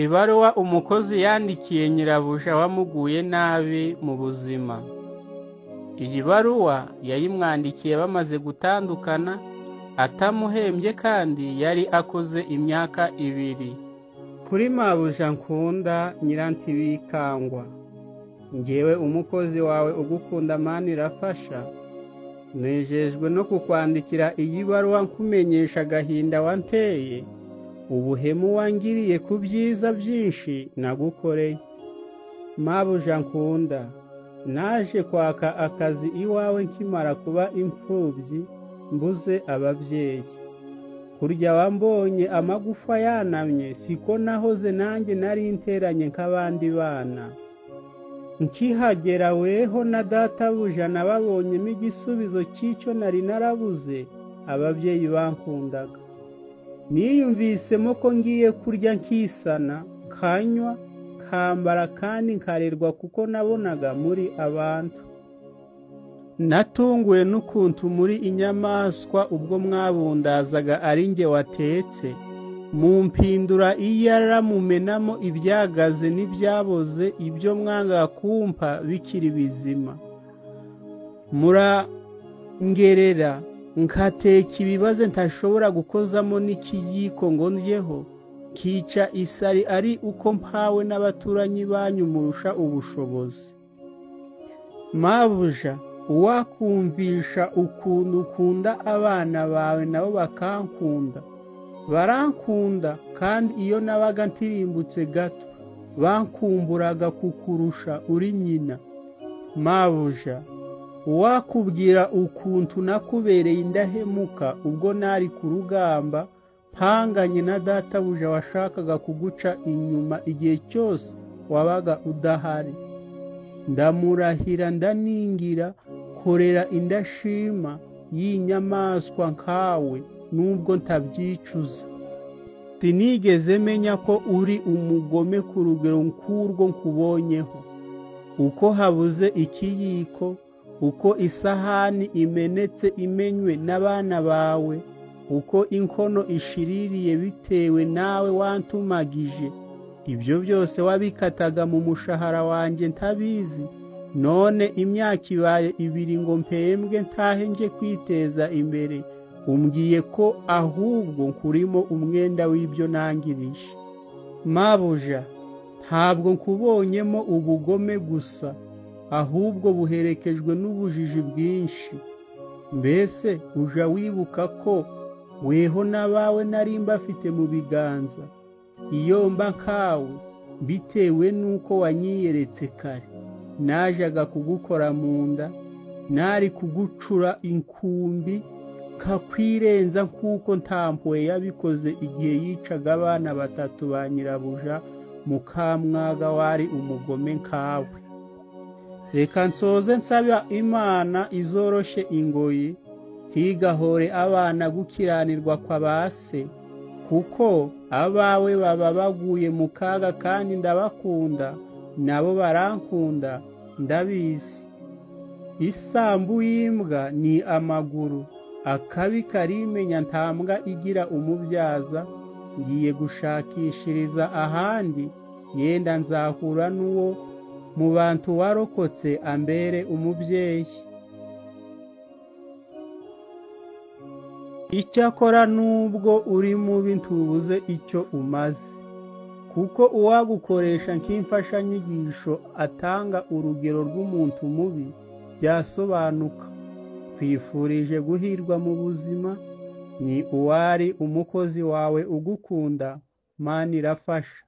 Ibaruwa umukozi yandikiye nyirabuja wamuguye nabi mu buzima. Iyi baruwa yayimwandikiye bamaze gutandukana, atamuhembye kandi yari akoze imyaka 2. Kuri mabuja nkunda Nyirantibikangwa, njyewe umukozi wawe ugukunda Manirafasha, nejejwe no kukwandikira iyi baruwa nkumenyesha agahinda wanteye, ubuhemu wangiriye ku byiza byinshi nagukoreye. Mabuja nkunda, naje kwaka akazi iwawe nkimara kuba imfubyi mbuze ababyeyi. Kurya wambonye amagufa yanamye, siko nahoze nanjye nari nteranye nk'abandi bana. Nkihagera weho na databuja nababonyemo igisubizo cy'icyo nari narabuze, ababyeyi bankundaga. Niyumvisemo ko ngiye kurya nkisana, kanywa, kambara kandi nkarerwa kuko nabonaga muri abantu. Natunguwe n'ukuntu muri inyamaswa ubwo mwabundazaga ari nge watetse, mumpindura iyara mumenamo ibyagaze n'ibyaboze ibyo mwanga kumpa bikiri bizima. Murangerera nkateka ibibazo ntashobora gukozamo n'ikiyiko ngo ndyeho, kica isari ari uko mpawe n'abaturanyi banyu murusha ubushobozi. Mabuja, uwakumvisha ukuntu ukunda abana bawe nabo bakankunda, barankunda kandi iyo nabaga ntirimbutse gato bankumburaga kukurusha uri nyina. Mabuja, uwakubwira ukuntu nakubereye indahemuka ubwo nari ku rugamba mpanganye na databuja washakaga kuguca inyuma igihe cyose wabaga udahari. Ndamurahira ndaningira korera indashima y'inyamaswa nkawe nubwo ntabyicuza. Sinigeze menya ko uri umugome ku rugero nk'urwo nkubonyeho. Uko habuze ikiyiko, uko isahani imenetse imenywe n'abana bawe, uko inkono ishiririye bitewe nawe wantumagije, ibyo byose wabikataga mu mushahara wanjye ntabizi. None imyaka ibaye 2 ngo mpembwe ntahe nje kwiteza imbere, umbwiye ko ahubwo nkurimo umwenda w'ibyo nangirije. Mabuja, ntabwo nkubonyemo ubugome gusa, ahubwo buherekejwe n'ubujiji bwinshi. Mbese uja wibuka ko weho n'abawe nari mbafite mu biganza, iyo mba nkawe bitewe n'uko wanyiyeretse kare, najaga kugukora mu nda, nari kugucura inkumbi kakwirenza nk'uko ntampuwe yabikoze igihe yicaga abana 3 ba nyirabuja Mukamwaga wari umugome nkawe. Reka nsoze nsaba Imana izoroshe ingoyi, ntigahore abana gukiranirwa kwa base, kuko abawe baba baguye mu kaga kandi ndabakunda, nabo barankunda ndabizi. Isambu y'imbwa ni amaguru, akabi karimenya ntambwa igira umubyaza. Ngiye gushakishiriza ahandi, yenda nzahura n'uwo mu bantu warokotse ambere umubyeyi. Icyakora nubwo uri mubi ntubuze icyo umaze, kuko uwagukoresha nk'imfashanyigisho atanga urugero rw'umuntu mubi byasobanuka. Twifurije guhirwa mu buzima. Ni uwari umukozi wawe ugukunda Manirafasha.